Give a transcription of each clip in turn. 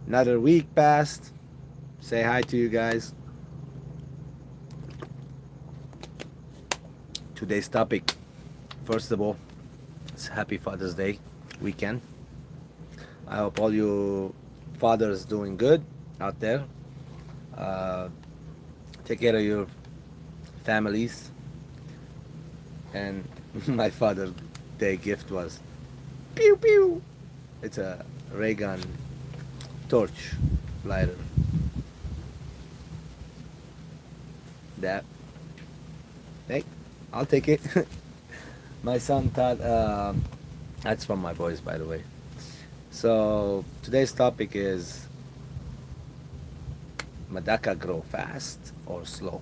Another week passed. Say hi to you guys. Today's topic. First of all, it's Happy Father's Day weekend. I hope all you fathers doing good out there. Uh, Take care of your families. And my Father's Day gift was pew pew. It's a ray gun torch lighter. That, hey, I'll take it. My son thought that's from my boys, by the way. So today's topic is medaka grow fast or slow.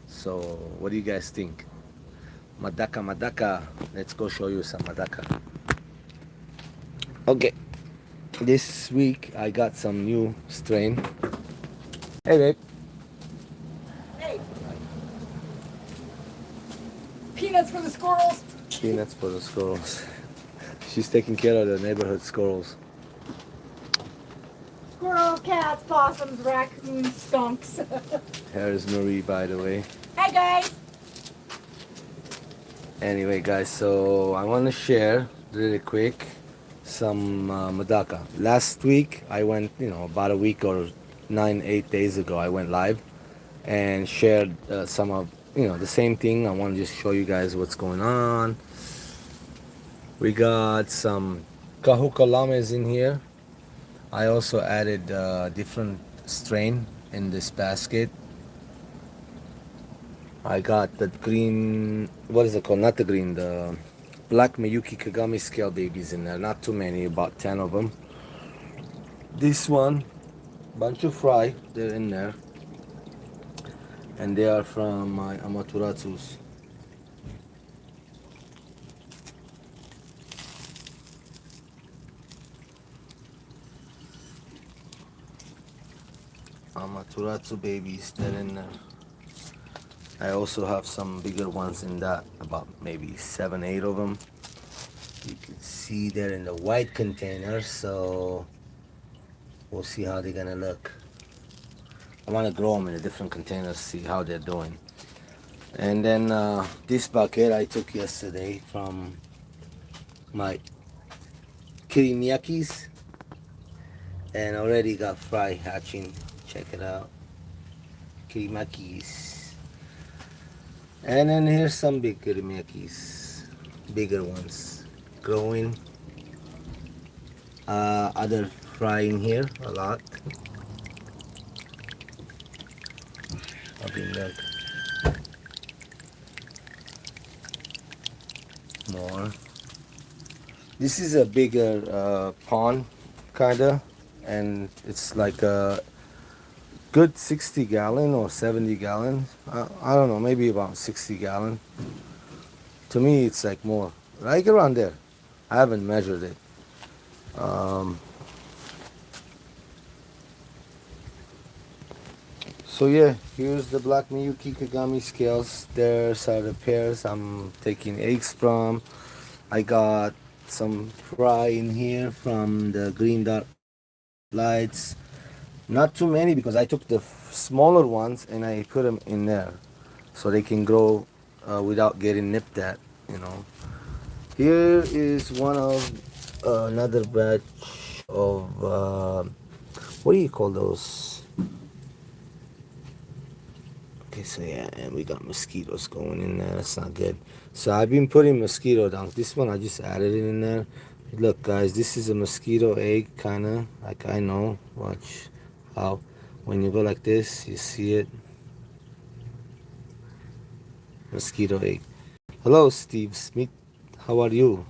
So what do you guys think? Medaka. Let's go show you some medaka. Okay, this week I got some new strain. Hey babe. Hey, peanuts for the squirrels. Peanuts for the squirrels. She's taking care of the neighborhood squirrels. Squirrels, cats, possums, raccoons, skunks. Here's Marie, by the way. Hey guys. Anyway, guys, so I want to share really quick some medaka. Last week, I went, about a week or 8 days ago, I went live and shared some of, the same thing. I want to just show you guys what's going on. We got some kahukalames in here. I also added different strain in this basket. I got the green, what is it called? Not the green, the black Miyuki Kagami scale babies in there. Not too many, about 10 of them. This one, bunch of fry, they're in there. And they are from my Amaturatsus. Amaturatsu babies, they're in there. I also have some bigger ones in that, about maybe 7, 8 of them. You can see they're in the white container, so we'll see how they're gonna look. I want to grow them in a different container, see how they're doing. And then this bucket I took yesterday from my kirimiyakis, and already got fry hatching. Check it out, kirimakis. And then here's some big kirimiyakis, bigger ones, growing. Other fry in here, a lot. Look. More. This is a bigger pond, kinda, and it's like a good 60 gallon or 70 gallon. I don't know, maybe about 60 gallon. To me, it's like more, like around there. I haven't measured it. So yeah, here's the black Miyuki Kagami scales. There's are the pairs I'm taking eggs from. I got some fry in here from the green dot lights. Not too many because I took the smaller ones and I put them in there so they can grow without getting nipped at, Here is one of another batch of what do you call those? Okay, so yeah, and we got mosquitoes going in there. That's not good. So I've been putting mosquito down. This one I just added it in there. Look, guys, this is a mosquito egg, kind of. Like, I know. Watch how when you go like this, you see it. Mosquito egg. Hello, Steve Smith. How are you?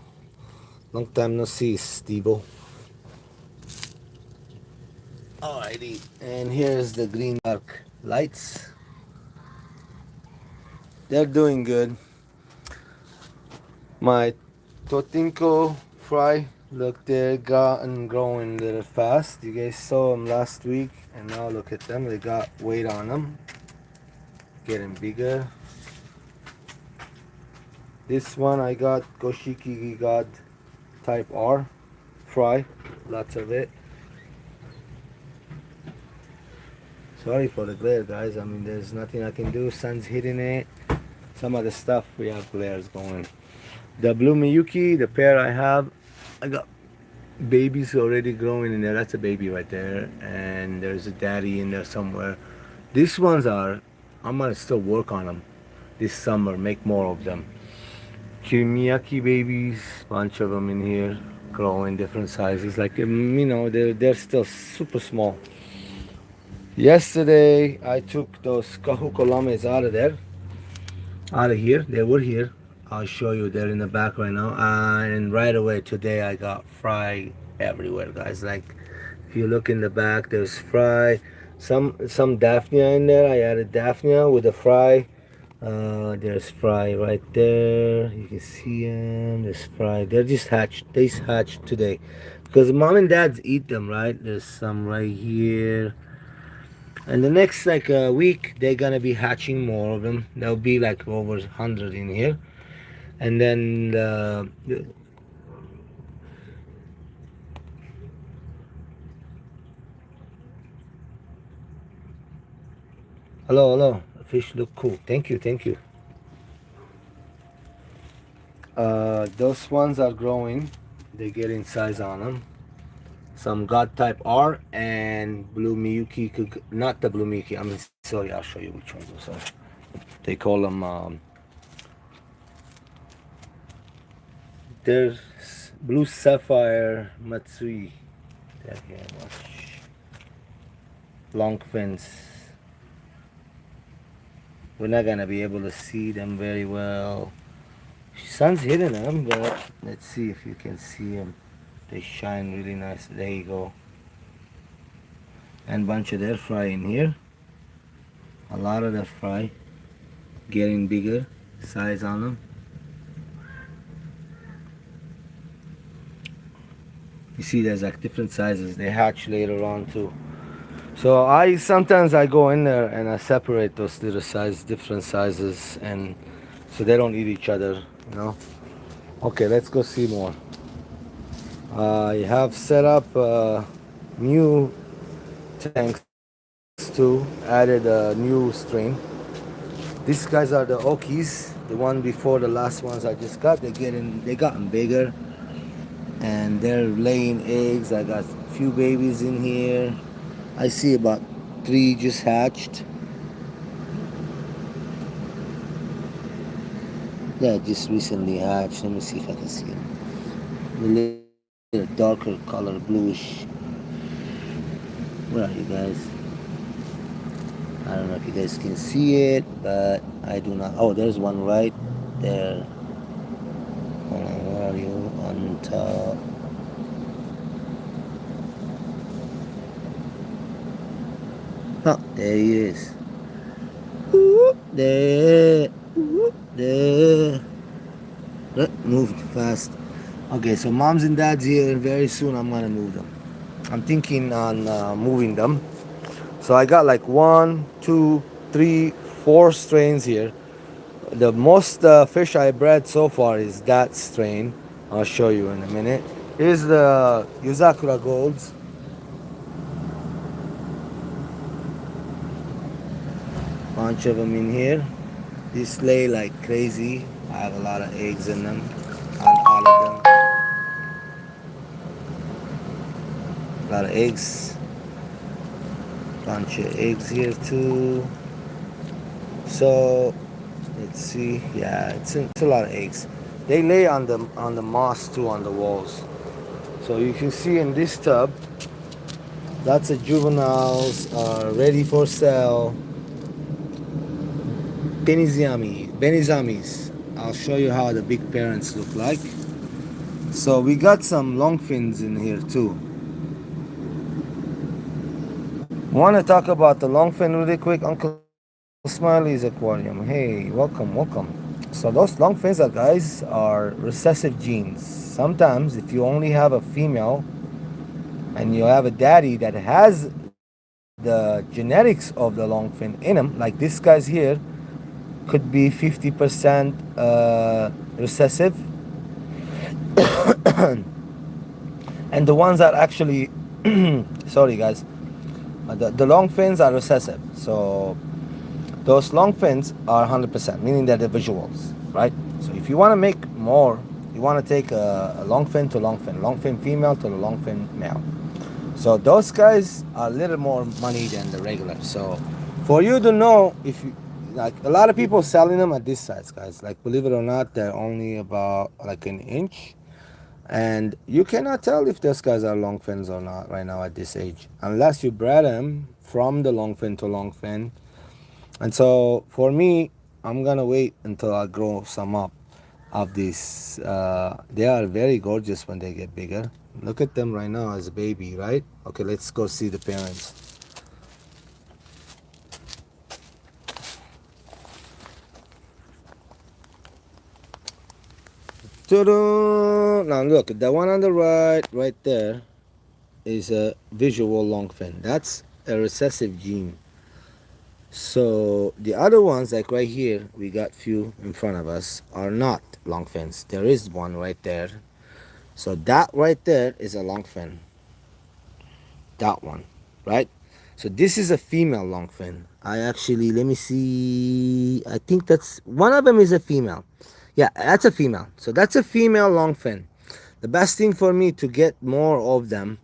Long time no see, Steve-o. Alrighty. And here's the green dark lights. They're doing good. My Totinko fry, look, they're gotten growing a little fast. You guys saw them last week, and now look at them. They got weight on them, getting bigger. This one I got Goshiki God type R fry, lots of it. Sorry for the glare, guys. I mean, there's nothing I can do. Sun's hitting it. Some of the stuff we have glares going. The blue Miyuki, the pair I got babies already growing in there. That's a baby right there, and there's a daddy in there somewhere. These ones are, I'm gonna still work on them this summer, make more of them. Kirimiyaki babies, bunch of them in here, growing different sizes. Like they're still super small. Yesterday, I took those kahukolames out of there, out of here. They were here. I'll show you. They're in the back right now. And right away today, I got fry everywhere, guys. Like if you look in the back, there's fry. Some daphnia in there. I added daphnia with the fry. There's fry right there. You can see them. There's fry. They're just hatched. They hatched today because mom and dads eat them, right? There's some right here. And the next like week, they're gonna be hatching more of them. There'll be like over 100 in here. And then hello. The fish look cool. Thank you, thank you. Those ones are growing. They get in size on them. Some God type R and blue Miyuki. Not the blue Miyuki. I mean, sorry, I'll show you which ones those are. They call them. There's blue sapphire Matsui. That here, watch. Long fins. We're not gonna be able to see them very well. Sun's hitting them, but let's see if you can see them. They shine really nice. There you go. And bunch of their fry in here. A lot of their fry. Getting bigger. Size on them. You see there's like different sizes. They hatch later on too. So sometimes I go in there and I separate those little different sizes, and so they don't eat each other, you know. Okay, let's go see more. I have set up new tanks too. Added a new strain. These guys are the Okies. The one before the last ones I just got. They gotten bigger, and they're laying eggs. I got a few babies in here. I see about 3 just hatched. Yeah, just recently hatched. Let me see if I can see them. A little darker color, bluish. Where are you guys? I don't know if you guys can see it, but I do not. Oh, there's one right there. Hold on, where are you? On top. Oh, there he is. Ooh, there. Ooh, there. Moved fast. Okay, so moms and dads here. Very soon I'm gonna move them. I'm thinking on moving them. So I got like 1, 2, 3, 4 strains here. The most fish I bred so far is that strain. I'll show you in a minute. Here's the Yuzakura Golds. Bunch of them in here. These lay like crazy. I have a lot of eggs in them, on all of them. A lot of eggs. Bunch of eggs here too. So let's see. Yeah, it's a lot of eggs. They lay on the moss too, on the walls. So you can see in this tub, lots of juveniles are ready for sale. Benizamis. I'll show you how the big parents look like. So we got some long fins in here too. Want to talk about the longfin really quick? Uncle Smiley's aquarium. Hey, welcome. So those longfins, guys, are recessive genes. Sometimes if you only have a female and you have a daddy that has the genetics of the longfin in him, like this guy's here, could be 50% recessive. And the ones that actually sorry guys, The long fins are recessive, so those long fins are 100%, meaning they're the visuals, right? So if you want to make more, you want to take a long fin to long fin female to the long fin male. So those guys are a little more money than the regular. So for you to know if you like, a lot of people selling them at this size, guys. Like, believe it or not, they're only about like an inch, and you cannot tell if those guys are long fins or not right now at this age, unless you bred them from the long fin to long fin. And so for me, I'm gonna wait until I grow some up of these. They are very gorgeous when they get bigger. Look at them right now as a baby, right? Okay, let's go see the parents. Ta-da! Now look, the one on the right there, is a visual long fin. That's a recessive gene. So the other ones, like right here, we got few in front of us, are not long fins. There is one right there. So that right there is a long fin. That one, right? So this is a female long fin. I actually, let me see. I think that's one of them is a female. Yeah, that's a female. So that's a female long fin. The best thing for me to get more of them.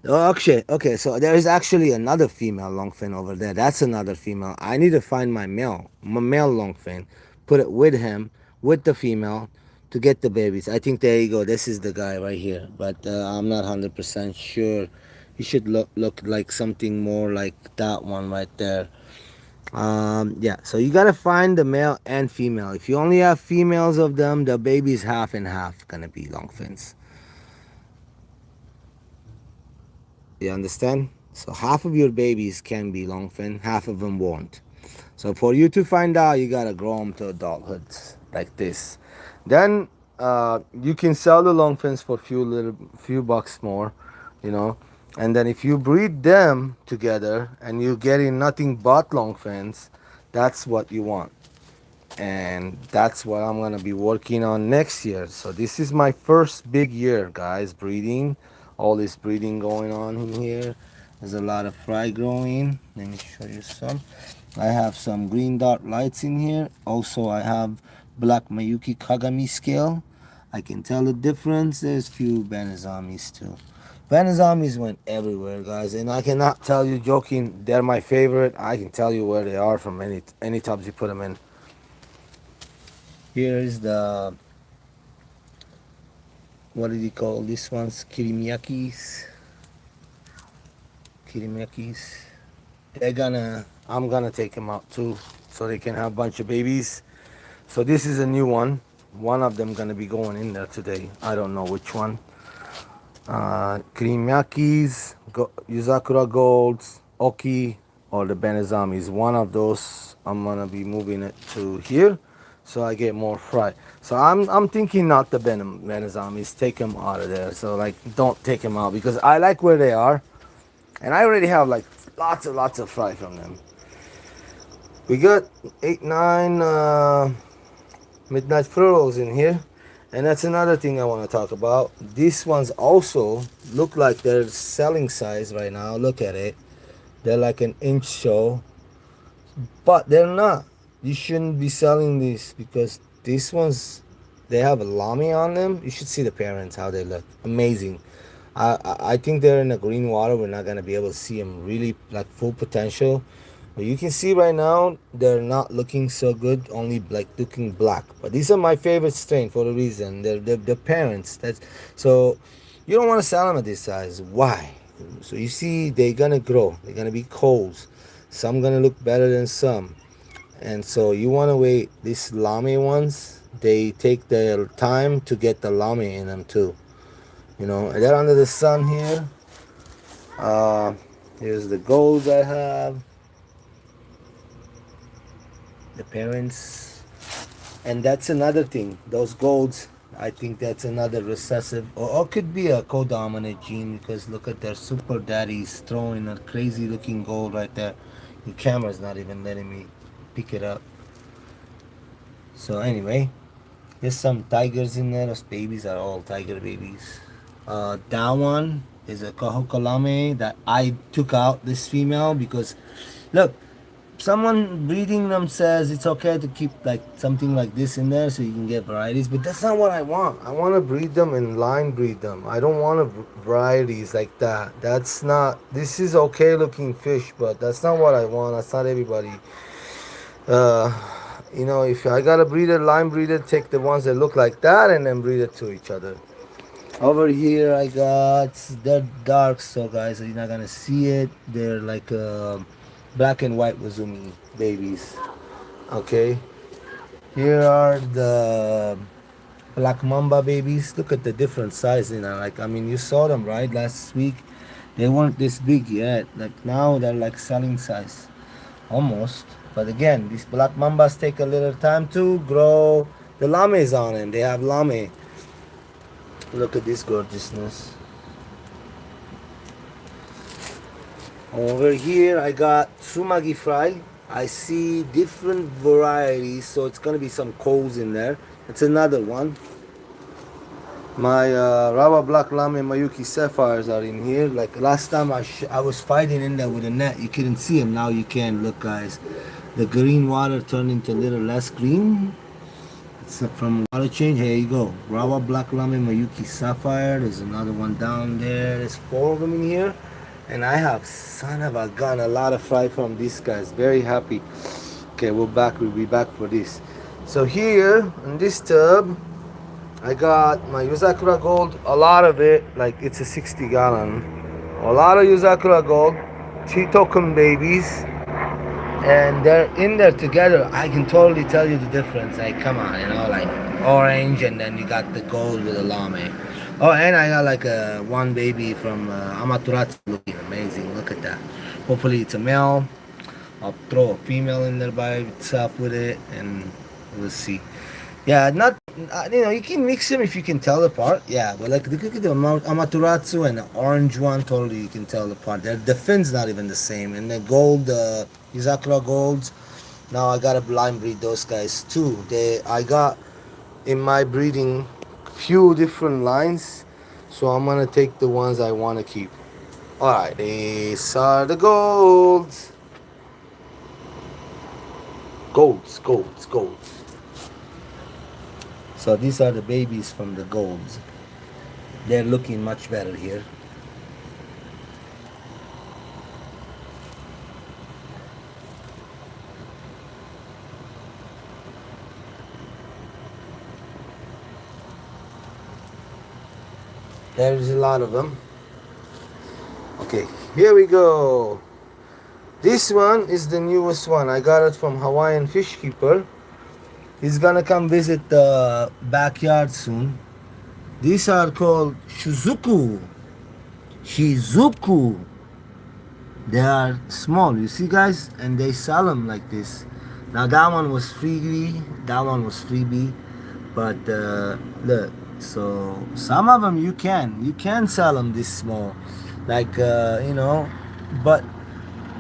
Oh, okay. So there is actually another female longfin over there. That's another female. I need to find my male longfin, put it with him, with the female, to get the babies. I think there you go. This is the guy right here, but I'm not 100% sure. He should look like something more like that one right there. Yeah. So you gotta find the male and female. If you only have females of them, the baby's half and half gonna be longfins. You understand? So half of your babies can be longfin, half of them won't. So for you to find out, you gotta grow them to adulthood like this. Then you can sell the longfins for few bucks more, you know. And then if you breed them together and you're getting nothing but longfins, that's what you want. And that's what I'm gonna be working on next year. So this is my first big year, guys, breeding. All this breeding going on in here. There's a lot of fry growing. Let me show you some. I have some green dot lights in here. Also, I have black Mayuki Kagami scale. I can tell the difference. There's few Banazamis too. Banazamis went everywhere, guys, and I cannot tell you joking. They're my favorite. I can tell you where they are from any tubs you put them in. Here is the, what did he call this ones? Kirimiyakis. Kirimiyakis. I'm gonna take them out too, so they can have a bunch of babies. So this is a new one. One of them gonna be going in there today. I don't know which one. Kirimiyakis, Yuzakura Golds, Oki, or the Benezamis. One of those, I'm gonna be moving it to here, so I get more fry. So I'm thinking not the Benezamis. Take them out of there. So like, don't take them out because I like where they are, and I already have like lots of fry from them. We got 8, 9 midnight furrows in here. And that's another thing I want to talk about. These ones also look like they're selling size right now. Look at it. They're like an inch show, but they're not. You shouldn't be selling these because these ones, they have a lami on them. You should see the parents, how they look. Amazing. I think they're in the green water. We're not going to be able to see them really like full potential. But you can see right now they're not looking so good, only like looking black. But these are my favorite strain for a reason. They're parents. That's so you don't want to sell them at this size. Why? So you see they're gonna grow. They're gonna be coals. Some gonna look better than some. And so you want to wait. These lame ones, they take their time to get the lame in them too. You know, and they're under the sun here. Here's the golds I have. The parents, and that's another thing. Those golds, I think that's another recessive, or could be a co-dominant gene because look at their super daddies throwing a crazy looking gold right there. The camera's not even letting me pick it up. So anyway, there's some tigers in there. Those babies are all tiger babies. That one is a Kahokalame that I took out this female because, look, someone breeding them says it's okay to keep like something like this in there so you can get varieties, but that's not what I want. I want to breed them and line breed them. I don't want varieties like that. That's not, this is okay looking fish, but that's not what I want. That's not everybody. uh if I gotta breed it, line breed it, take the ones that look like that and then breed it to each other. Over here I got, they're dark, so guys, you're not gonna see it. They're like black and white Wazumi babies. Okay, here are the black mamba babies. Look at the different size, like, I mean, you saw them right last week. They weren't this big yet. Like now they're like selling size almost. But again, these black mambas take a little time to grow the lames on them. They have lame. Look at this gorgeousness. Over here I got sumagi fry. I see different varieties, so it's gonna be some coals in there. That's another one. My Rawa Black Lame Mayuki Sapphires are in here. Like last time I was fighting in there with a net. You couldn't see them. Now you can. Look, guys. The green water turned into a little less green. It's from water change. Here you go. Rawa Black Lame Mayuki Sapphire. There's another one down there. There's 4 of them in here. And I have, son of a gun, a lot of fry from these guys. Very happy. Okay, we'll be back for this. So here in this tub, I got my Yuzakura Gold, a lot of it, like it's a 60 gallon. A lot of Yuzakura Gold, Titokum babies, and they're in there together. I can totally tell you the difference. Like, come on, like orange, and then you got the gold with the lame. Oh, and I got like one baby from Amaterasu looking amazing. Look at that. Hopefully it's a male. I'll throw a female in there by itself with it, and we'll see. Yeah, not, you can mix them if you can tell apart. Yeah, but like look at the Amaterasu and the orange one, totally you can tell apart. The fin's not even the same. And the gold, Izakura golds. Now I gotta blind breed those guys too. I got in my breeding few different lines, so I'm gonna take the ones I want to keep. All right, these are the golds. Golds. So these are the babies from the golds. They're looking much better here. There's a lot of them. Okay, here we go. This one is the newest one. I got it from Hawaiian Fish Keeper. He's gonna come visit the backyard soon. These are called Shizuku. They are small, you see, guys, and they sell them like this. Now that one was freebie. But look. So some of them you can sell them this small, like but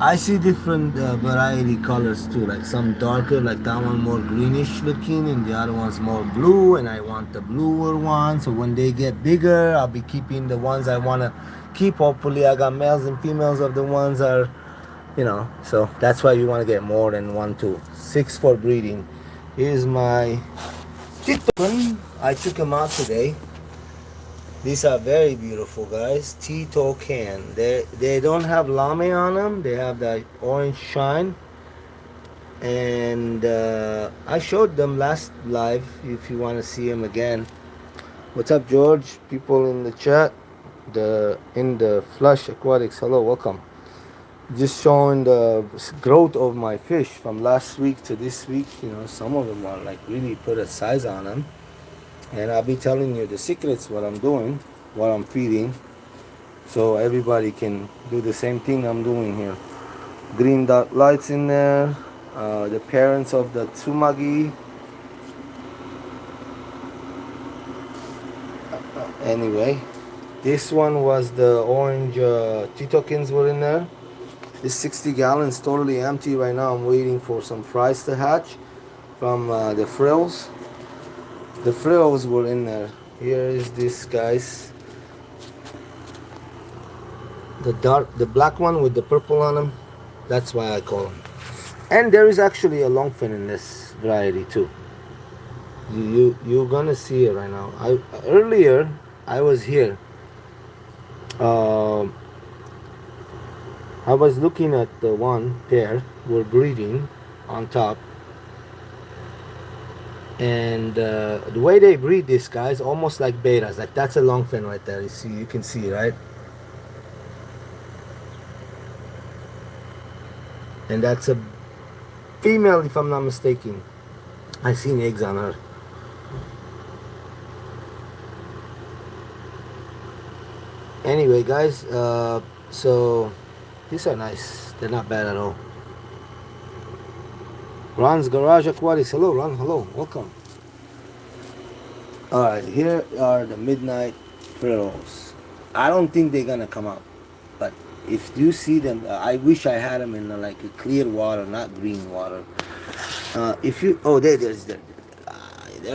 I see different variety colors too, like some darker, like that one more greenish looking, and the other one's more blue, and I want the bluer one. So when they get bigger, I'll be keeping the ones I want to keep. Hopefully I got males and females of the ones are, so that's why you want to get more than 1, 2, 6 for breeding. Here's my Titocan. I took them out today. These are very beautiful, guys. Titocan. They don't have lame on them. They have that orange shine. And I showed them last live. If you want to see them again. What's up, George? People in the chat. In the Flush Aquatics. Hello, welcome. Just showing the growth of my fish from last week to this week. Some of them are like really put a size on them. And I'll be telling you the secrets, what I'm doing, what I'm feeding, so everybody can do the same thing I'm doing here. Green dot lights in there, the parents of the Tsumagi. Anyway, this one was the orange Titokins were in there. This 60 gallons totally empty right now. I'm waiting for some fries to hatch from the frills. The frills were in there. Here is this, guys. the black one with the purple on them. That's why I call them. And there is actually a longfin in this variety too. You're gonna see it right now. I earlier I was here. Um, I was looking at the one pair were breeding on top, and the way they breed these guys almost like betas. Like that's a longfin right there. You can see, right? And that's a female, if I'm not mistaken. I seen eggs on her. Anyway, guys, so these are nice. They're not bad at all. Ron's Garage Aquatics. Hello, Ron. Hello. Welcome. Alright, here are the midnight frills. I don't think they're gonna come out. But if you see them, I wish I had them in like a clear water, not green water. If you, oh, they're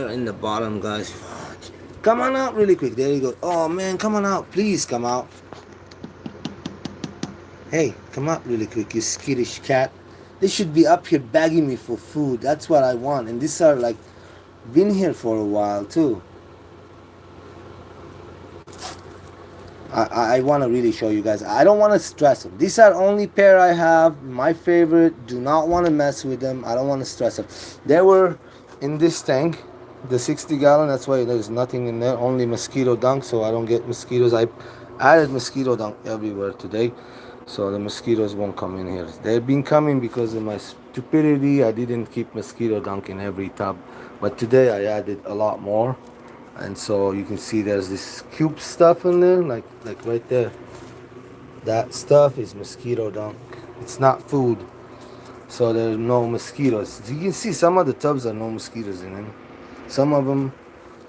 in the bottom, guys. Come on out really quick. There you go. Oh man, come on out. Please come out. Hey, come out really quick, you skittish cat. They should be up here begging me for food. That's what I want. And these are like been here for a while too. I want to really show you guys. I don't want to stress them. These are only pair I have. My favorite. Do not want to mess with them. I don't want to stress them. They were in this tank, the 60-gallon. That's why there's nothing in there. Only mosquito dunk, so I don't get mosquitoes. I added mosquito dunk everywhere today, so the mosquitoes won't come in here. They've been coming because of my stupidity. I didn't keep mosquito dunk in every tub, but today I added a lot more. And so you can see there's this cube stuff in there, like right there. That stuff is mosquito dunk. It's not food, so there's no mosquitoes. You can see some of the tubs are no mosquitoes in them. Some of them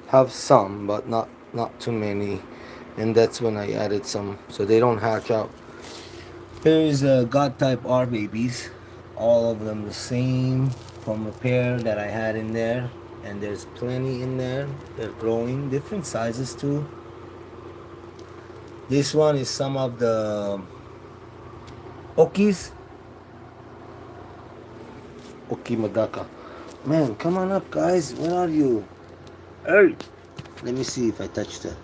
have some, but not too many. And that's when I added some, so they don't hatch out. Here is God type R babies, all of them the same from a pair that I had in there. And there's plenty in there. They're growing different sizes too. This one is some of the Okis. Oki medaka. Man, come on up, guys. Where are you? Hey, let me see if I touch that.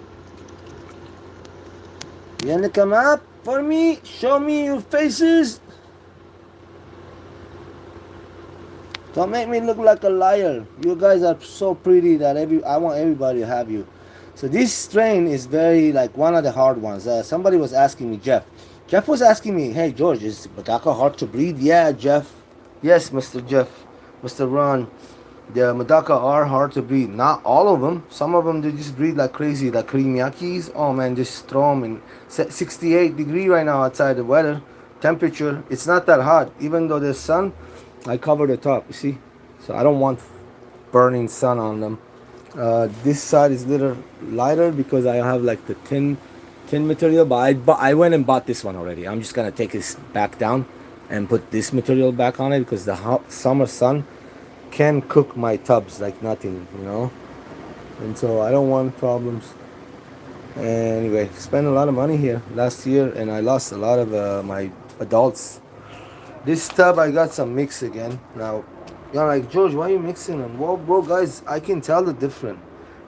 You wanna come up for me? Show me your faces. Don't make me look like a liar. You guys are so pretty that I want everybody to have you. So this strain is very like one of the hard ones. Somebody was asking me, Jeff. Jeff was asking me, hey George, is medaka hard to breed? Yeah, Jeff. Yes, Mr. Jeff, Mr. Ron. The medaka are hard to breed. Not all of them. Some of them they just breed like crazy. Like krimiakis. Oh man, just throw them in 68-degree right now outside the weather temperature. It's not that hot, even though there's sun. I cover the top, you see? So I don't want burning sun on them. This side is a little lighter because I have like the tin material, but I went and bought this one already. I'm just gonna take this back down and put this material back on it because the hot summer sun can cook my tubs like nothing, you know? And so I don't want problems. Anyway, spent a lot of money here last year and I lost a lot of my adults. This tub I got some mix again. Now, you're like, George, why are you mixing them? Well, bro, guys, I can tell the difference.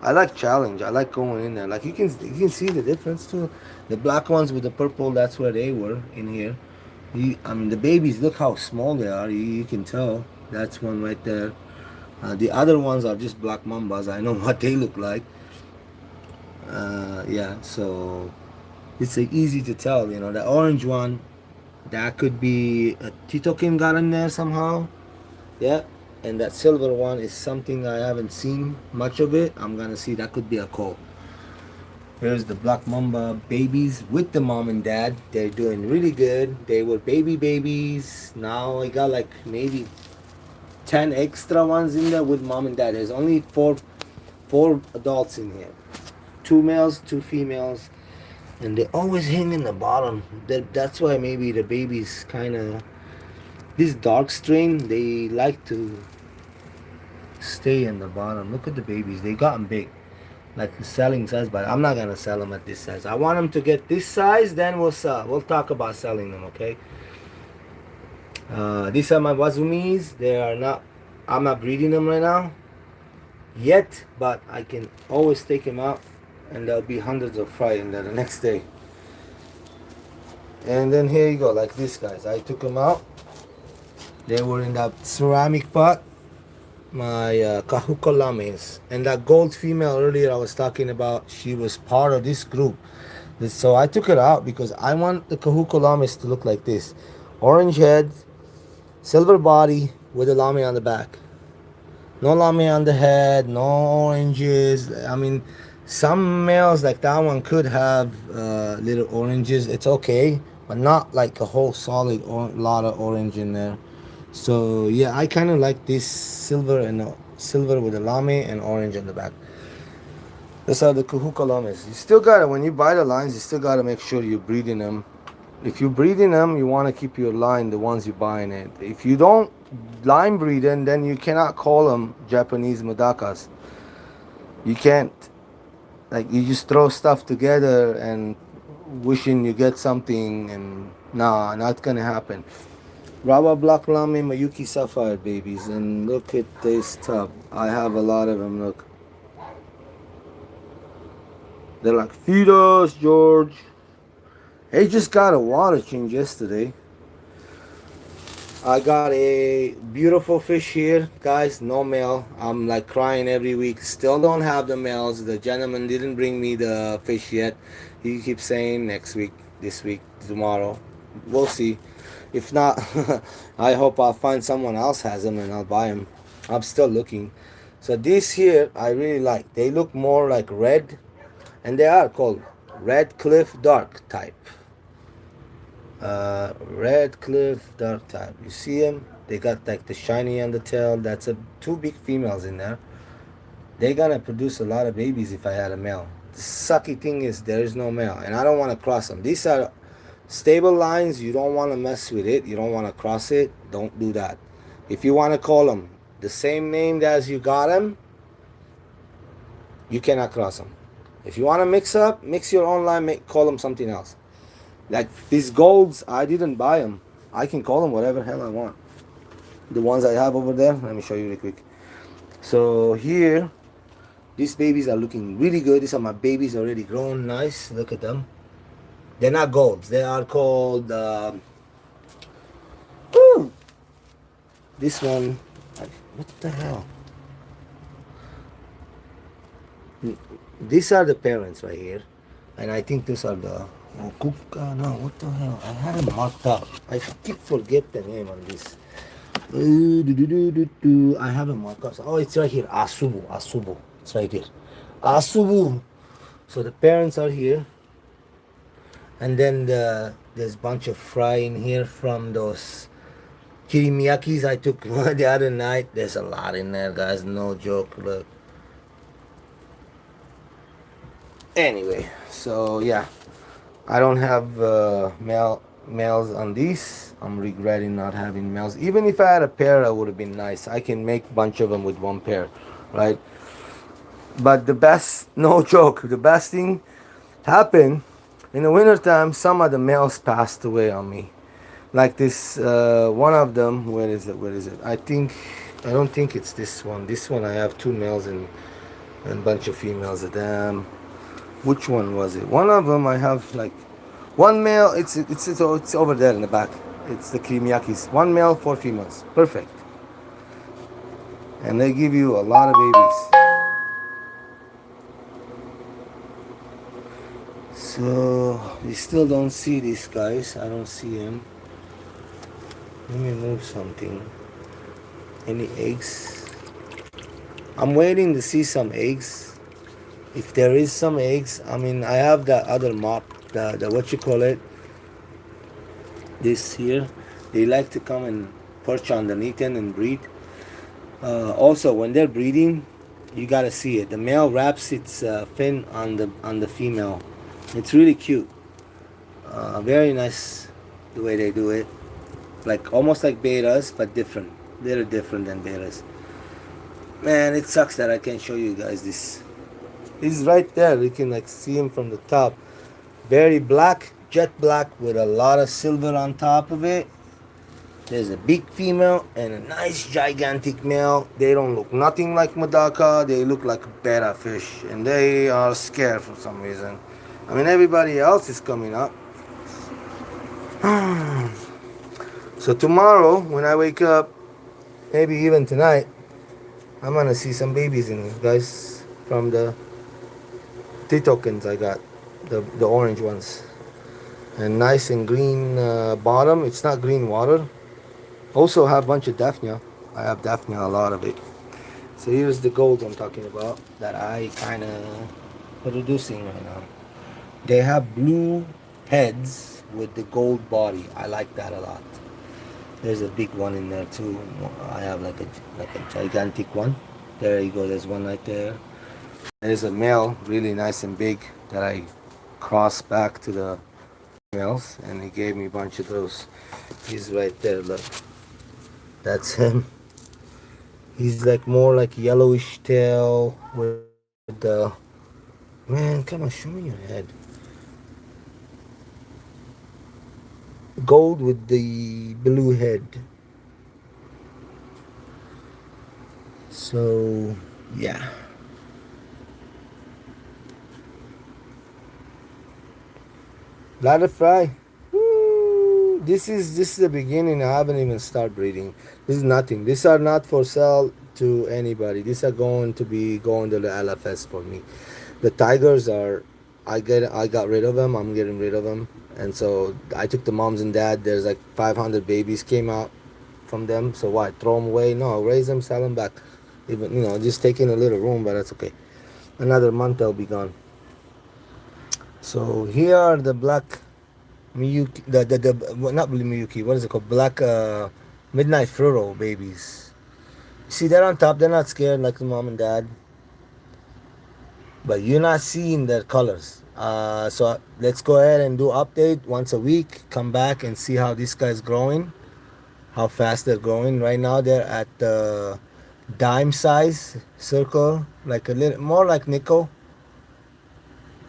I like challenge. I like going in there. Like you can see the difference too. The black ones with the purple, that's where they were in here. I mean, the babies, look how small they are. You can tell. That's one right there. The other ones are just black mambas. I know what they look like. Yeah, so it's easy to tell. You know, the orange one. That could be a Tito Kim got in there somehow. Yeah. And that silver one is something I haven't seen much of it. I'm gonna see that could be a call. Here's the black mamba babies with the mom and dad. They're doing really good. They were babies. Now I got like maybe 10 extra ones in there with mom and dad. There's only four adults in here. 2 males, 2 females. And they always hang in the bottom. That's why maybe the babies kind of, this dark strain, they like to stay in the bottom. Look at the babies. They gotten big. like selling size, but I'm not gonna sell them at this size. I want them to get this size, then we'll sell. We'll talk about selling them, okay? These are my wazumis. They are not. I'm not breeding them right now yet, but I can always take them out, and there'll be hundreds of fry in there the next day. And then here you go, like these guys. I took them out. They were in that ceramic pot. My Kahuko lames. And that gold female earlier I was talking about, she was part of this group. So I took it out because I want the Kahuko lames to look like this. Orange head, silver body with a lame on the back. No lame on the head, no oranges. I mean, some males like that one could have little oranges. It's okay, but not like a whole solid lot of orange in there. So yeah, I kind of like this silver and silver with a lame and orange on the back. Those are the Kahuka lames. You still gotta, when you buy the lines, you still gotta make sure you're breeding them. If you're breeding them, you want to keep your line, the ones you're buying it. If you don't line breed them, then you cannot call them Japanese medakas. You can't. Like, you just throw stuff together and wishing you get something, and nah, not gonna happen. Rawa Black Lame Mayuki Sapphire babies, and look at this tub. I have a lot of them, look. They're like, feed us, George. They just got a water change yesterday. I got a beautiful fish here, guys. No male. I'm like crying every week. Still don't have the males. The gentleman didn't bring me the fish yet. He keeps saying next week, this week, tomorrow. We'll see. If not, I hope I'll find someone else has them and I'll buy them. I'm still looking. So these here, I really like. They look more like red, and they are called Red Cliff Dark type. Red Cliff Dark type. You see them? They got like the shiny on the tail. That's two big females in there. They're gonna produce a lot of babies if I had a male. The sucky thing is there is no male, and I don't want to cross them. These are stable lines. You don't want to mess with it. You don't want to cross it. Don't do that. If you want to call them the same name as you got them, you cannot cross them. If you want to mix your own line, call them something else. Like these golds, I didn't buy them. I can call them whatever hell I want. The ones I have over there, let me show you really quick. So here, these babies are looking really good. These are my babies already grown nice. Look at them. They're not golds. They are called, this one, what the hell? These are the parents right here. And I think these are the Kuka. No, what the hell? I had them marked up. I keep forget the name on this. I have them marked up. Oh, it's right here. Asubu. It's right here. Asubu. So the parents are here. And then there's a bunch of fry in here from those kirimiyakis I took the other night. There's a lot in there, guys. No joke. Look. Anyway, so yeah, I don't have males on these. I'm regretting not having males. Even if I had a pair, it would have been nice. I can make a bunch of them with one pair, right? But the best, no joke, the best thing happened in the wintertime. Some of the males passed away on me. Like this, one of them, where is it? I don't think it's this one. This one I have two males and a bunch of females of them. Which one was it? One of them I have like one male. It's over there in the back. It's the kirimiyakis. One male, four females. Perfect. And they give you a lot of babies. So we still don't see these guys. I don't see them. Let me move something. Any eggs? I'm waiting to see some eggs. If there is some eggs, I mean, I have that other mop, the what you call it, this here. They like to come and perch underneath it and breed. Also, when they're breeding, you gotta see it. The male wraps its fin on the female. It's really cute. Very nice the way they do it. Like almost like betas, but different. They're different than betas. Man, it sucks that I can't show you guys this. He's right there. You can like see him from the top. Very black, jet black with a lot of silver on top of it. There's a big female and a nice gigantic male. They don't look nothing like medaka. They look like betta fish, and they are scared for some reason. I mean, everybody else is coming up. So tomorrow, when I wake up, maybe even tonight, I'm gonna see some babies in it, guys, from the tea tokens I got, the orange ones, and nice and green bottom. It's not green water. Also have a bunch of daphnia. I have daphnia, a lot of it. So here's the gold I'm talking about that I kind of producing right now. They have blue heads with the gold body. I like that a lot. There's a big one in there too. I have like a gigantic one. There you go. There's one right there. There's a male, really nice and big, that I crossed back to the males, and he gave me a bunch of those. He's right there. Look, that's him. He's like more like yellowish tail with the man. Come on, show me your head. Gold with the blue head. So yeah. Ladder fry. Woo. This is the beginning. I haven't even started breeding. This is nothing. These are not for sale to anybody. These are going to be going to the LFS for me. The tigers are. I got rid of them. I'm getting rid of them. And so I took the moms and dad. There's like 500 babies came out from them. So why throw them away? No, raise them, sell them back. Even just taking a little room, but that's okay. Another month they'll be gone. So here are the black Miyuki, not blue Miyuki. What is it called? Black midnight fluoro babies. See, they're on top. They're not scared like the mom and dad. But you're not seeing their colors. So let's go ahead and do update once a week. Come back and see how this guy's growing, how fast they're growing. Right now they're at the dime size circle, like a little more like nickel.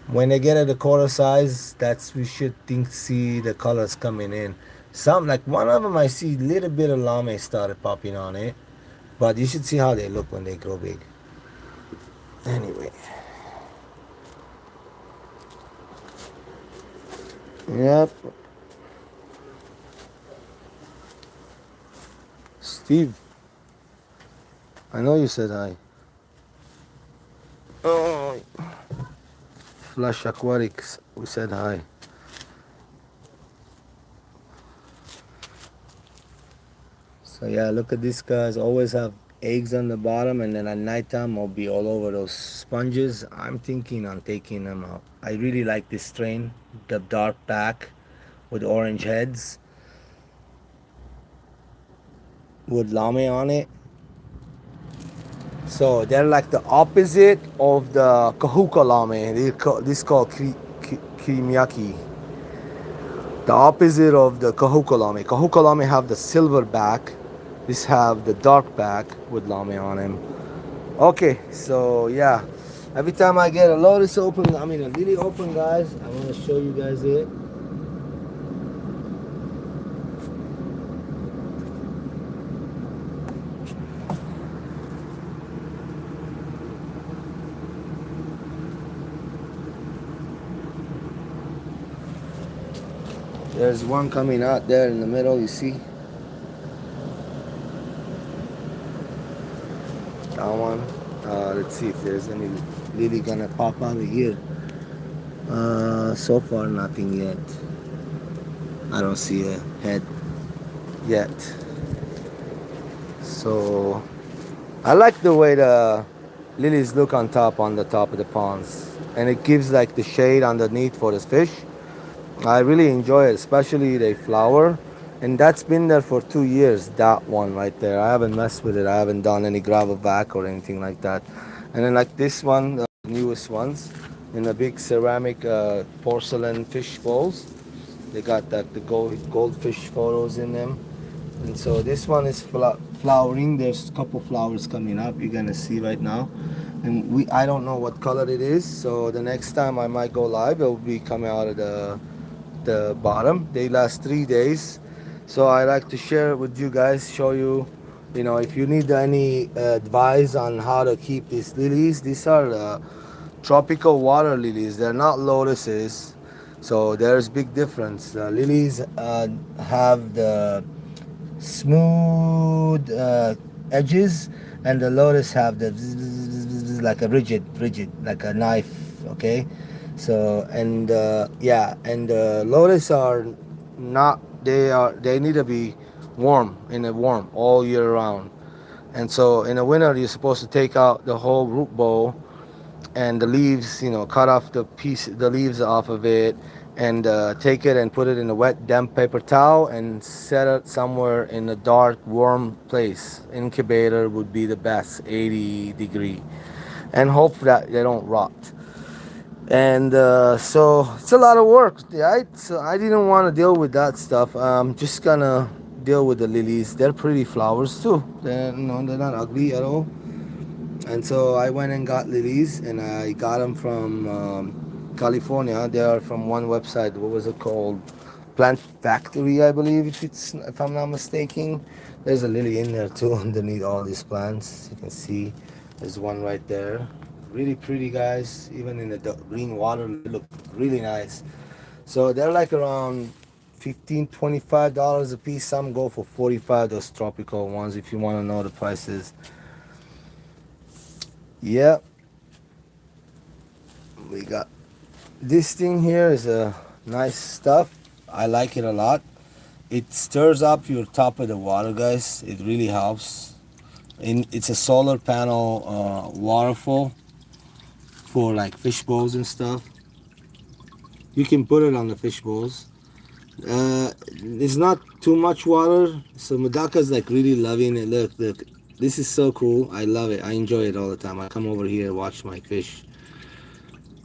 When they get at the quarter size, that's we should see the colors coming in. Some like one of them I see a little bit of lame started popping on it, but you should see how they look when they grow big. Anyway. Yep. Steve, I know you said hi. Oh, Flush Aquatics, we said hi. So yeah, look at these guys. Always have eggs on the bottom, and then at nighttime I'll be all over those sponges. I'm thinking on taking them out. I really like this strain, the dark back with orange heads with lame on it. So they're like the opposite of the kahuka lame. This is called kirimiyaki. The opposite of the kahuka lame. Kahuka lame have the silver back. This have the dark back with lame on him. Okay, so yeah. Every time I get a lotus open, a lily open, guys, I want to show you guys it. There's one coming out there in the middle, you see? That one. Let's see if there's any lily gonna pop out of here. So far nothing yet. I don't see a head yet. So I like the way the lilies look on the top of the ponds, and it gives like the shade underneath for the fish. I really enjoy it, especially they flower, and that's been there for 2 years. That one right there, I haven't messed with it. I haven't done any gravel back or anything like that. And then like this one, the newest ones, in the big ceramic porcelain fish bowls. They got that the goldfish photos in them. And so this one is flowering. There's a couple flowers coming up. You're gonna see right now. And I don't know what color it is. So the next time I might go live, it will be coming out of the bottom. They last 3 days. So I like to share it with you guys, show you, if you need any advice on how to keep these lilies. These are tropical water lilies. They're not lotuses. So there's big difference. The lilies have the smooth edges, and the lotus have the like a rigid, like a knife. Okay, so and yeah, and the lotus are not. They need to be warm in a warm all year round. And so in the winter, you're supposed to take out the whole root bowl and the leaves, cut off the leaves off of it, and take it and put it in a wet, damp paper towel and set it somewhere in a dark, warm place. Incubator would be the best, 80 degree, and hope that they don't rot. And so it's a lot of work, right? So I didn't want to deal with that stuff. I'm just gonna deal with the lilies. They're pretty flowers too. They're not ugly at all. And so I went and got lilies, and I got them from California. They are from one website. What was it called? Plant Factory, I believe, if I'm not mistaken. There's a lily in there too underneath all these plants. You can see there's one right there. Really pretty, guys. Even in the green water, they look really nice. So they're like around $15, $25 a piece. Some go for 45. Those tropical ones, if you want to know the prices. Yeah, we got this thing here is a nice stuff. I like it a lot. It stirs up your top of the water, guys. It really helps. It's a solar panel waterfall for like fish bowls and stuff. You can put it on the fish bowls. It's not too much water, so medaka is like really loving it. Look, this is so cool. I love it. I enjoy it all the time. I come over here and watch my fish.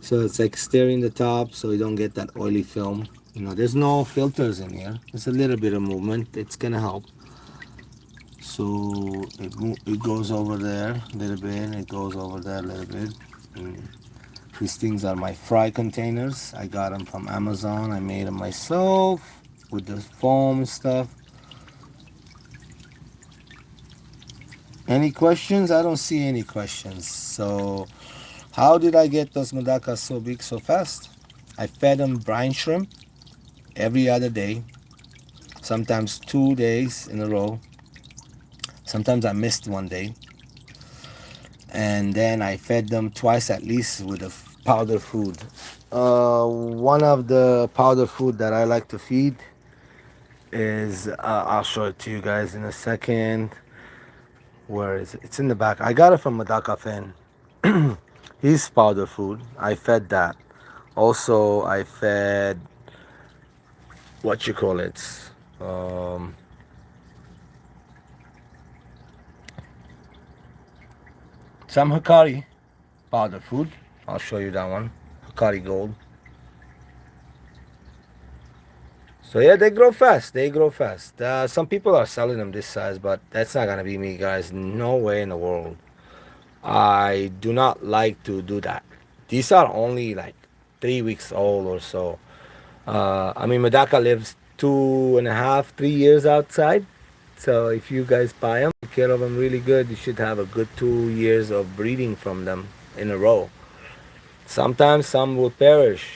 So it's like stirring the top so you don't get that oily film. There's no filters in here. It's a little bit of movement. It's gonna help. So it goes over there a little bit. It goes over there a little bit. And these things are my fry containers. I got them from Amazon. I made them myself with the foam and stuff. Any questions? I don't see any questions. So how did I get those medakas so big so fast? I fed them brine shrimp every other day, sometimes 2 days in a row. Sometimes I missed one day. And then I fed them twice at least with a powder food. One of the powder food that I like to feed is, I'll show it to you guys in a second. Where is it? It's in the back. I got it from Medaka fan. His powder food. I fed that. Also, I fed what you call it. Um, some Hikari powder food. I'll show you that one. Hikari Gold. So yeah, they grow fast. They grow fast. Some people are selling them this size, but that's not gonna be me, guys. No way in the world. I do not like to do that. These are only like 3 weeks old or so. I mean, Medaka lives 2.5, 3 years outside. So if you guys buy them, take care of them really good, you should have a good 2 years of breeding from them in a row. Sometimes some will perish,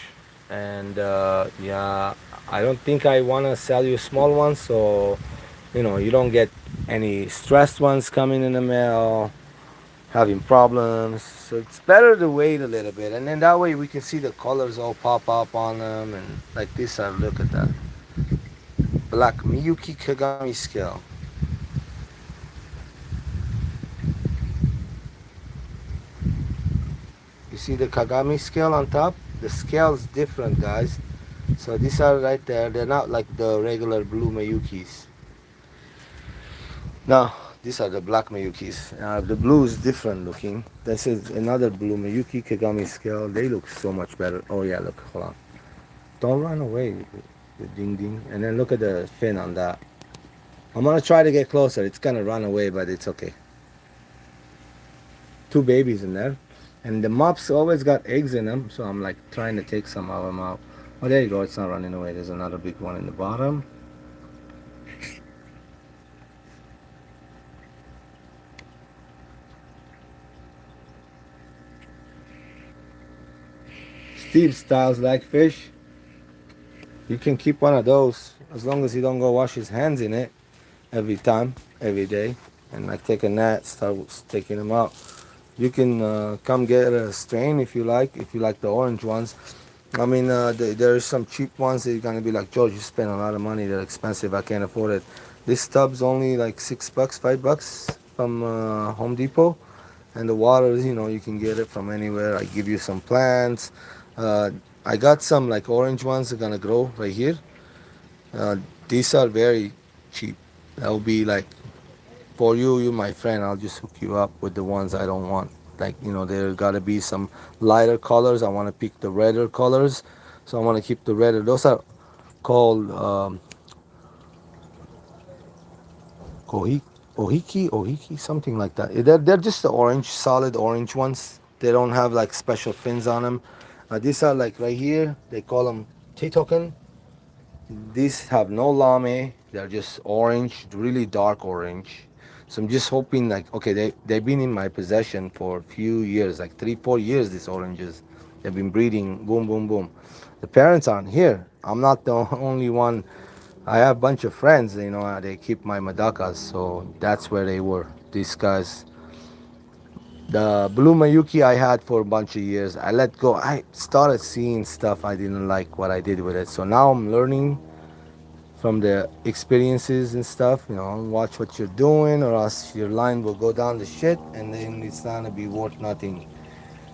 and yeah, I don't think I want to sell you small ones, so you don't get any stressed ones coming in the mail having problems. So it's better to wait a little bit, and then that way we can see the colors all pop up on them. And like this, I look at that black Miyuki Kagami scale. You see the Kagami scale on top? The scale is different, guys. So these are right there. They're not like the regular blue Miyukis. No, these are the black Miyukis. The blue is different looking. This is another blue Miyuki Kagami scale. They look so much better. Oh yeah, look, hold on. Don't run away. The ding ding. And then look at the fin on that. I'm gonna try to get closer. It's gonna run away, but it's okay. Two babies in there, and the mops always got eggs in them, so I'm like trying to take some of them out. Oh, there you go. It's not running away. There's another big one in the bottom. Steve Styles like fish. You can keep one of those as long as he don't go wash his hands in it every time, every day, and like take a net, start taking them out. You can come get a strain if you like. If you like the orange ones, I mean, there's some cheap ones that you're gonna be like, George, you spend a lot of money. They're expensive. I can't afford it. This tub's only like $6, $5 from Home Depot, and the water, you can get it from anywhere. I give you some plants. Uh, I got some like orange ones that are gonna grow right here. Uh, these are very cheap. That'll be like for you, my friend. I'll just hook you up with the ones I don't want. Like there gotta be some lighter colors. I want to pick the redder colors, so I want to keep the redder. Those are called kohiki, ohiki, something like that. They're just the orange, solid orange ones. They don't have like special fins on them. These are like right here. They call them Titoken. These have no lame. They're just orange, really dark orange. So I'm just hoping like, okay, they've been in my possession for a few years, like 3, 4 years. These oranges, they've been breeding. Boom, boom, boom. The parents aren't here. I'm not the only one. I have a bunch of friends. They keep my medakas, so that's where they were. These guys. The blue Mayuki I had for a bunch of years. I let go. I started seeing stuff I didn't like what I did with it. So now I'm learning from the experiences and stuff. Watch what you're doing, or else your line will go down the shit, and then it's not gonna be worth nothing.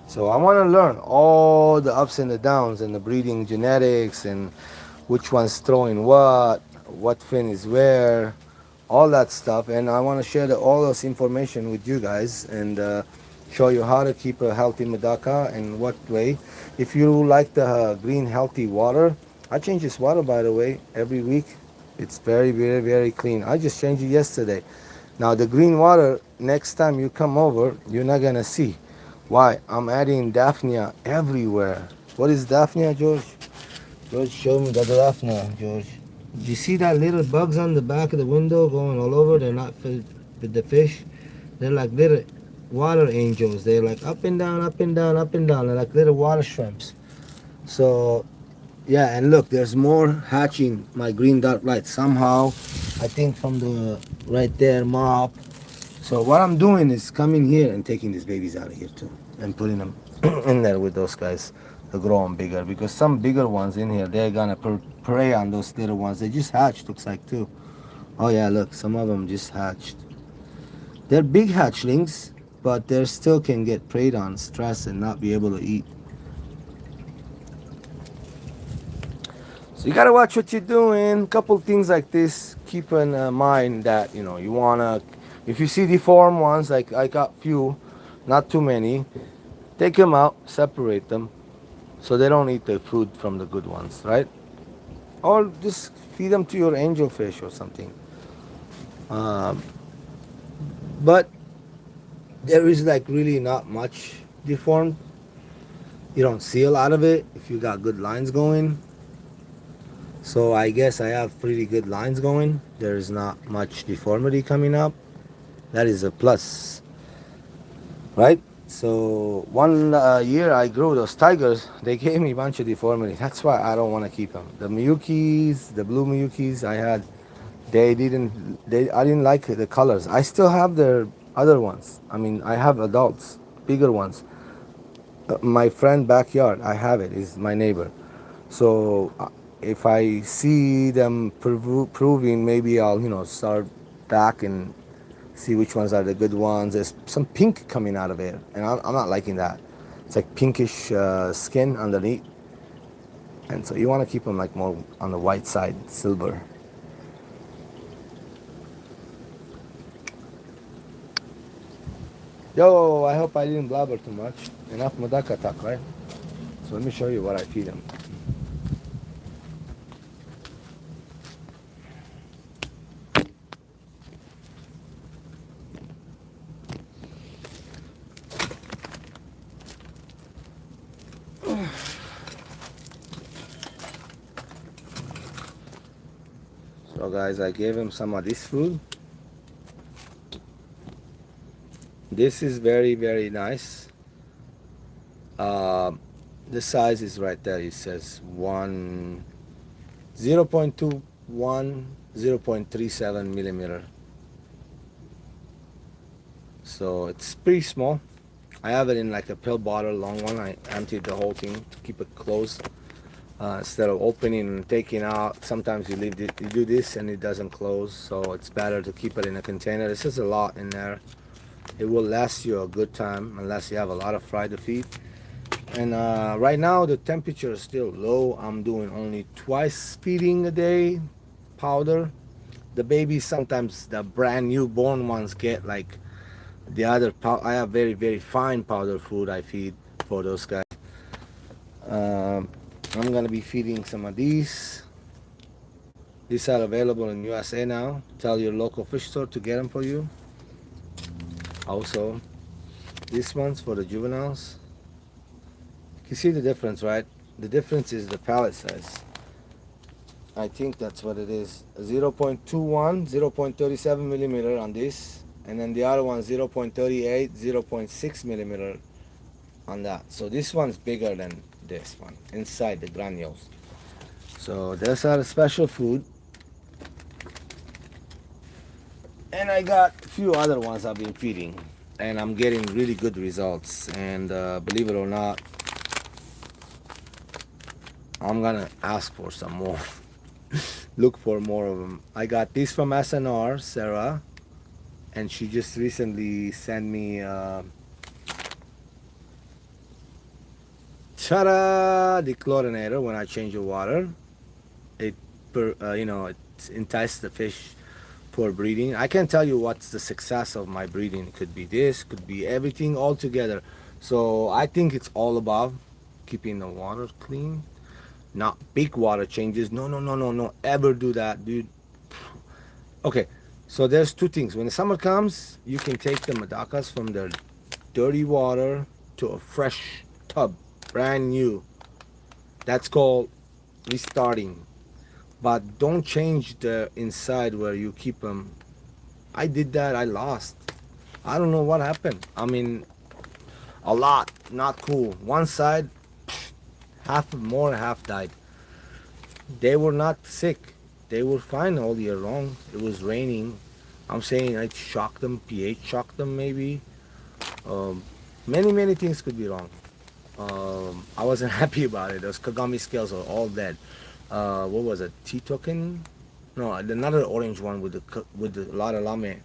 So I want to learn all the ups and the downs and the breeding genetics and which one's throwing what fin is where, all that stuff. And I want to share all this information with you guys and show you how to keep a healthy medaka and what way. If you like the green healthy water, I change this water, by the way, every week. It's very, very, very clean. I just changed it yesterday. Now the green water, next time you come over, you're not gonna see. Why? I'm adding Daphnia everywhere. What is Daphnia, George? George, show me the Daphnia, George. Do you see that little bugs on the back of the window going all over? They're not filled with the fish. They're like little water angels. They're like up and down, up and down, up and down. They're like little water shrimps. So yeah, and look, there's more hatching my green dot light. Somehow, I think from the right there mop. So what I'm doing is coming here and taking these babies out of here too, and putting them in there with those guys to grow them bigger. Because some bigger ones in here, they're gonna prey on those little ones. They just hatched, looks like too. Oh yeah, look, some of them just hatched. They're big hatchlings, but they still can get preyed on, stressed, and not be able to eat. So you gotta watch what you're doing. Couple things like this. Keep in mind that you wanna. If you see deformed ones, like I got few, not too many, take them out, separate them, so they don't eat the food from the good ones, right? Or just feed them to your angelfish or something. Um, but there is like really not much deformed. You don't see a lot of it if you got good lines going. So I guess I have pretty good lines going. There's not much deformity coming up. That is a plus, right? So one year I grew those tigers. They gave me a bunch of deformity. That's why I don't want to keep them. The Miyukis, the blue Miyukis I had, I didn't like the colors. I still have their other ones. I mean, I have adults, bigger ones. My friend backyard, I have it. Is my neighbor. So if I see them proving, maybe I'll start back and see which ones are the good ones. There's some pink coming out of it, and I'm not liking that. It's like pinkish skin underneath, and so you want to keep them like more on the white side, silver. Yo, I hope I didn't blabber too much. Enough medaka talk, right? So let me show you what I feed them. guys, I gave him some of this food. This is very, very nice. The size is right there. It says 0.21, 0.37 millimeter. So it's pretty small. I have it in like a pill bottle, long one. I emptied the whole thing to keep it closed. Instead of opening and taking out, sometimes you do this and it doesn't close. So it's better to keep it in a container. This is a lot in there. It will last you a good time unless you have a lot of fry to feed. And right now the temperature is still low. I'm doing only twice feeding a day powder. The babies, sometimes the brand new born ones get like the other I have very, very fine powder food I feed for those guys. I'm gonna be feeding some of these. These are available in USA now. Tell your local fish store to get them for you. Also, this one's for the juveniles. You can see the difference, right? The difference is the pallet size. I think that's what it is. 0.21, 0.37 millimeter on this, and then the other one 0.38, 0.6 millimeter on that. So this one's bigger than this one inside the granules. So those are the special food. And I got a few other ones I've been feeding, and I'm getting really good results. And believe it or not, I'm gonna ask for some more. Look for more of them. I got this from SNR, Sarah, and she just recently sent me ta-da, dechlorinator. When I change the water, it it entices the fish for breeding. I can't tell you what's the success of my breeding. It could be this, could be everything all together. So I think it's all about keeping the water clean, not big water changes. No, no, no, no, no, ever do that, dude. Okay, so there's two things. When the summer comes, you can take the medakas from the dirty water to a fresh tub, brand new. That's called restarting. But don't change the inside where you keep them. I did that. I lost. I don't know what happened. I mean, a lot. Not cool. One side, half died. They were not sick. They were fine all year long. It was raining. I'm saying I shocked them, pH shocked them maybe. Many things could be wrong. I wasn't happy about it. Those Kagami scales are all dead. What was it? T-token? No, another orange one with the lot of lame.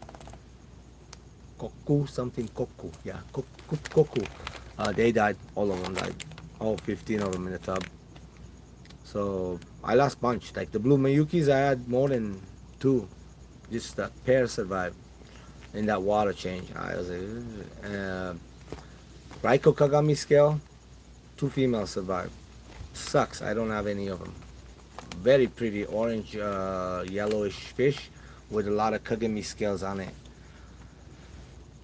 Koku, something koku. Yeah, koku. They died. All of them died. All 15 of them in the tub. So I lost bunch. Like the blue Miyukis, I had more than 2. Just that pair survived in that water change. I was like, Raiko Kagami scale, 2 females survived. Sucks. I don't have any of them. Very pretty orange, yellowish fish with a lot of Kagami scales on it.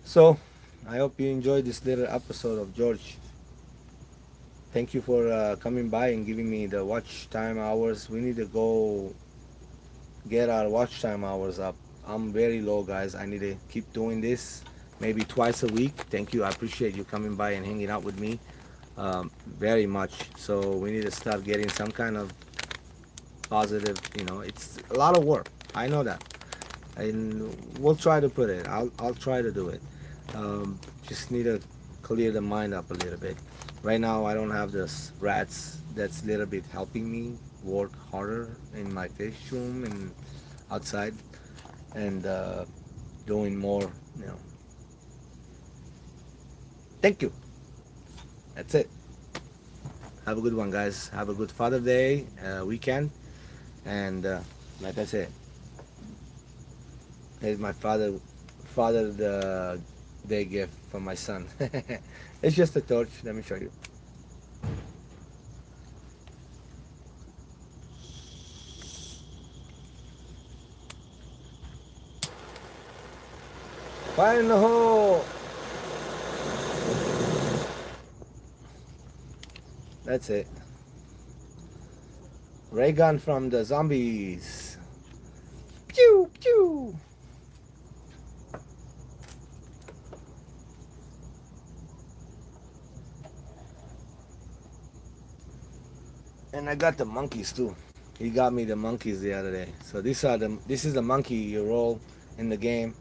So I hope you enjoyed this little episode of George. Thank you for coming by and giving me the watch time hours. We need to go get our watch time hours up. I'm very low, guys. I need to keep doing this maybe twice a week. Thank you. I appreciate you coming by and hanging out with me very much. So we need to start getting some kind of positive, it's a lot of work. I know that. And we'll try to put it. I'll try to do it. Just need to clear the mind up a little bit. Right now I don't have this rats that's a little bit helping me work harder in my fish room and outside, and doing more, Thank you. That's it. Have a good one, guys. Have a good Father Day weekend. And like I said, here's my Father Day gift from my son. It's just a torch. Let me show you. Fire in the hole! That's it. Ray gun from the zombies. And I got the monkeys too. He got me the monkeys the other day. So this is the monkey you roll in the game,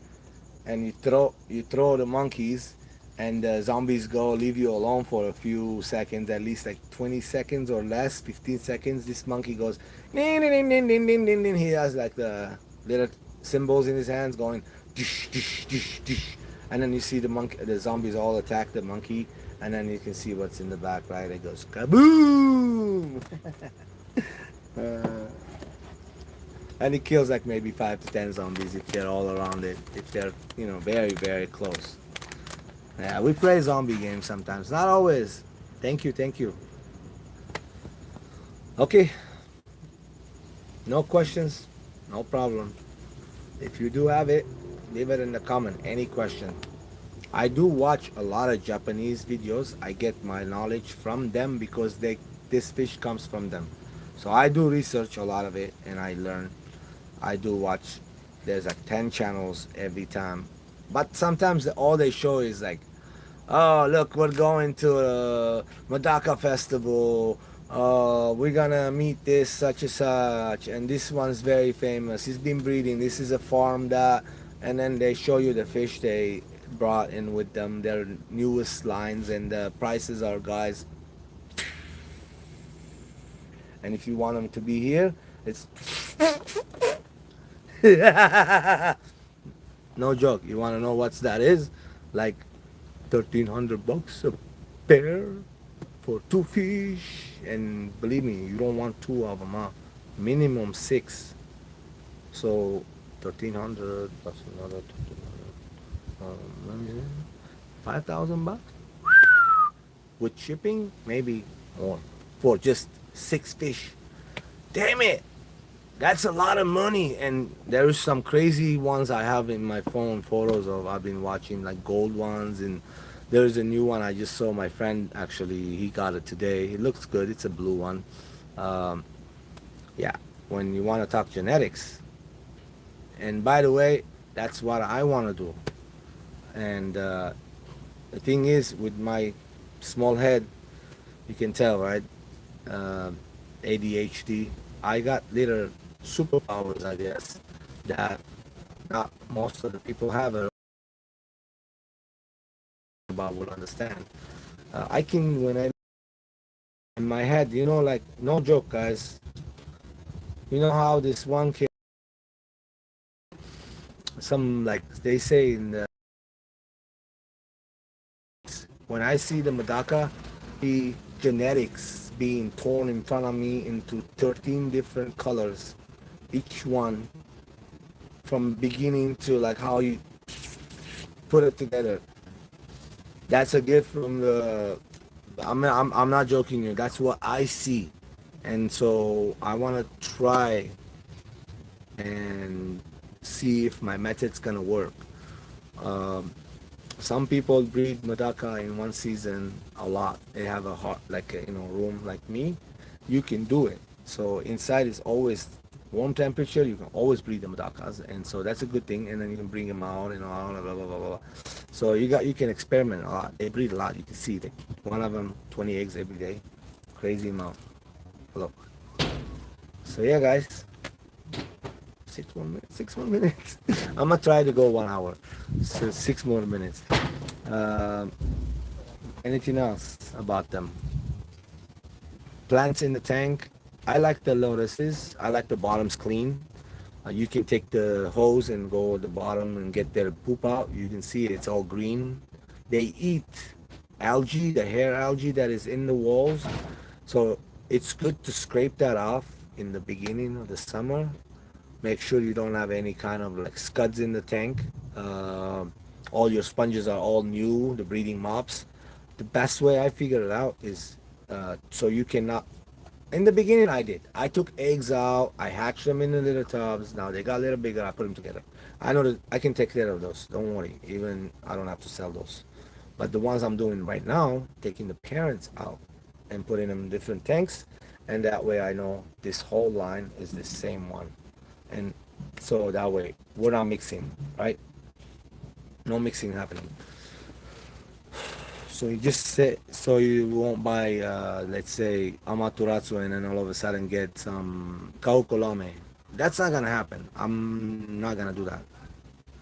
and you throw the monkeys, and the zombies go leave you alone for a few seconds, at least like 20 seconds or less, 15 seconds. This monkey goes, ning, ning, ning, ning, ning, ning, ning. He has like the little symbols in his hands going, dish, dish, dish, dish. And then you see the zombies all attack the monkey, and then you can see what's in the back, right? It goes kaboom. uh, and it kills like maybe 5 to 10 zombies if they're all around it. If they're very very close. Yeah, we play zombie games sometimes, not always. Thank you, thank you. Okay, no questions, no problem. If you do have it, leave it in the comment. Any question? I do watch a lot of Japanese videos. I get my knowledge from them because this fish comes from them. So I do research a lot of it and I learn. I do watch. There's like 10 channels every time. But sometimes all they show is like, oh, look, we're going to a medaka festival. We're gonna meet this such and such, and this one's very famous. He's been breeding. This is a farm that, and then they show you the fish they brought in with them, their newest lines, and the prices are, guys. And if you want them to be here, it's no joke. You want to know what's that is? Like $1,300 a pair for 2 fish, and believe me, you don't want two of them, huh? Minimum six. So 1,300 plus another 1,300. Let me see. $5,000 with shipping, maybe more for just 6 fish. Damn it! That's a lot of money, and there's some crazy ones I have in my phone, photos of I've been watching, like gold ones, and there's a new one I just saw. My friend actually, he got it today. It looks good. It's a blue one. Um, yeah, when you want to talk genetics, and by the way, that's what I want to do. And the thing is, with my small head, you can tell, right? Uh, ADHD. I got little superpowers, I guess, that not most of the people have it about will understand. I can, when I in my head, like no joke, guys. You know how this one kid, some like they say in the when I see the medaka, the genetics being torn in front of me into 13 different colors, each one from beginning to like how you put it together. That's a gift from the. I'm not joking you. That's what I see, and so I want to try and see if my method's gonna work. Um, some people breed medaka in one season a lot. They have a hot like a, room like me. You can do it. So inside is always warm temperature. You can always breed the medakas, and so that's a good thing. And then you can bring them out, blah blah blah blah blah. So you can experiment a lot. They breed a lot. You can see that one of them 20 eggs every day. Crazy amount. Look. So yeah, guys. 6 more minutes. I'm gonna try to go 1 hour. So 6 more minutes. Um, Anything else about them? Plants in the tank. I like the lotuses. I like the bottoms clean. You can take the hose and go at the bottom and get their poop out. You can see it's all green. They eat algae, the hair algae that is in the walls. So it's good to scrape that off in the beginning of the summer. Make sure you don't have any kind of like scuds in the tank. All your sponges are all new, the breeding mops. The best way I figured it out is so you cannot. In the beginning, I did. I took eggs out. I hatched them in the little tubs. Now they got a little bigger. I put them together. I know that I can take care of those. Don't worry. Even I don't have to sell those. But the ones I'm doing right now, taking the parents out and putting them in different tanks, and that way I know this whole line is the same one. And so that way we're not mixing, right? No mixing happening. So you just say, so you won't buy, let's say, amaterasu and then all of a sudden get some kaukolame. That's not gonna happen. I'm not gonna do that.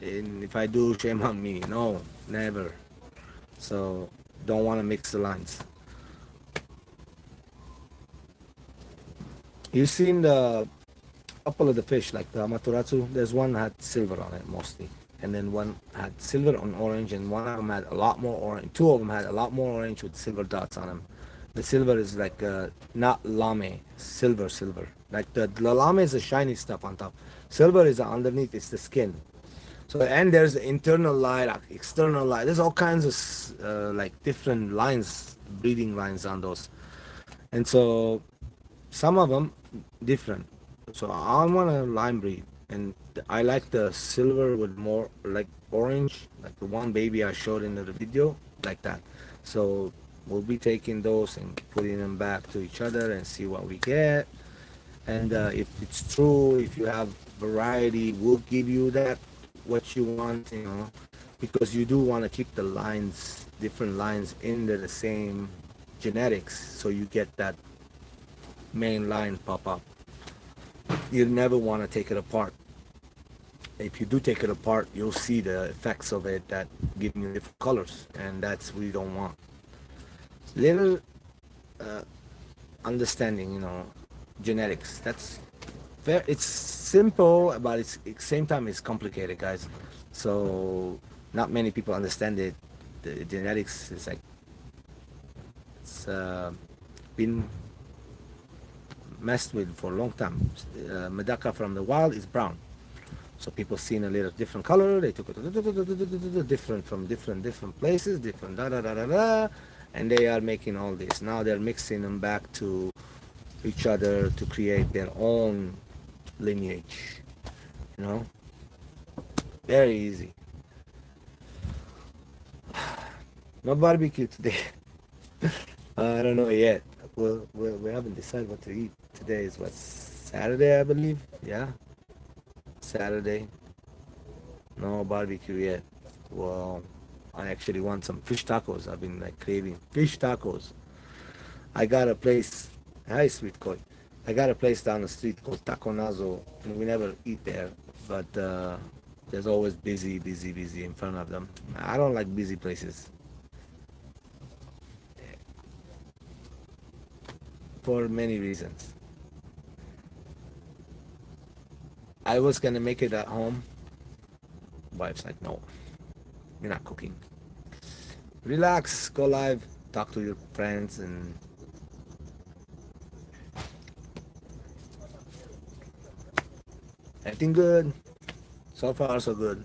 And if I do, shame on me. No, never. So don't want to mix the lines. You've seen the couple of the fish, like the amaterasu. There's one had silver on it mostly, and then one had silver on orange, and one of them had a lot more orange. Two of them had a lot more orange with silver dots on them. The silver is like not lame, silver. Like the lame is the shiny stuff on top. Silver is underneath. It's the skin. So and there's the internal line, like external line. There's all kinds of like different lines, breeding lines on those. And so some of them different. So I want a lime breed, and I like the silver with more like orange, like the one baby I showed in the video, like that. So we'll be taking those and putting them back to each other and see what we get. And if it's true, if you have variety, we'll give you that what you want, you know, because you do want to keep the lines, different lines in the same genetics, so you get that main line pop up. You never want to take it apart. If you do take it apart, you'll see the effects of it that give you different colors, and that's we don't want. Little uh, understanding, you know, genetics. That's fair. It's simple, but it's at the same time it's complicated, guys. So not many people understand it. The genetics is like it's been messed with for a long time. Medaka from the wild is brown. So people seen a little different color. They took it different from different places, different da da da da da, and they are making all this. Now they're mixing them back to each other to create their own lineage. You know, very easy. No barbecue today. I don't know yet. We haven't decided what to eat. Today is what, Saturday, I believe. Yeah, Saturday. No barbecue yet. Well, I actually want some fish tacos. I've been like craving fish tacos. I got a place. Hi, sweet koi. I got a place down the street called Taco Nazo, and we never eat there. But there's always busy in front of them. I don't like busy places for many reasons. I was gonna make it at home. Wife's like, no, you're not cooking. Relax, go live, talk to your friends, and everything good. So far, so good.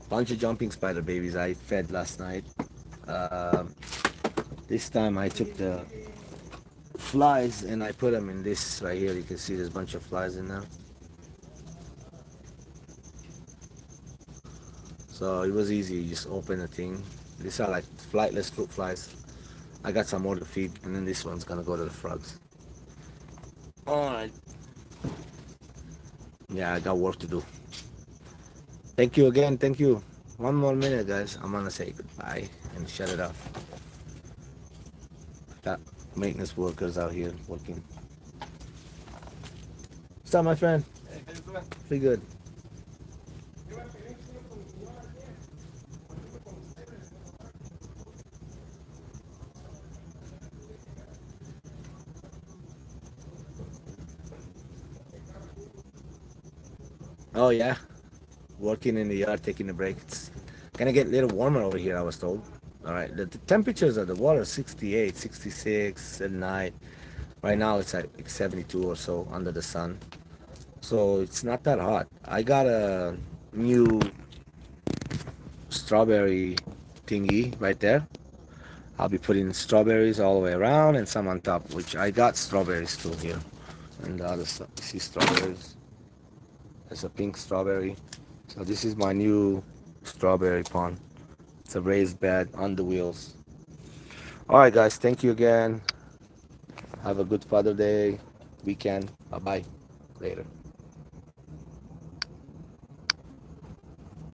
Bunch of jumping spider babies I fed last night. Um this time I took the flies and I put them in this right here. You can see there's a bunch of flies in there. So it was easy. You just open the thing. These are like flightless fruit flies. I got some more to feed, and then this one's gonna go to the frogs. All right. Yeah, I got work to do. Thank you again. Thank you. One more minute, guys. I'm gonna say goodbye and shut it off. Got maintenance workers out here working. What's up, my friend? Pretty good. Oh yeah, working in the yard, taking a break. It's gonna get a little warmer over here, I was told. All right, the temperatures of the water 68, 66 at night. Right now it's at like 72 or so under the sun. So it's not that hot. I got a new strawberry thingy right there. I'll be putting strawberries all the way around and some on top, which I got strawberries too here. And the other stuff, you see strawberries. There's a pink strawberry. So this is my new strawberry pond. It's a raised bed on the wheels. All right, guys. Thank you again. Have a good Father Day weekend. Bye bye. Later.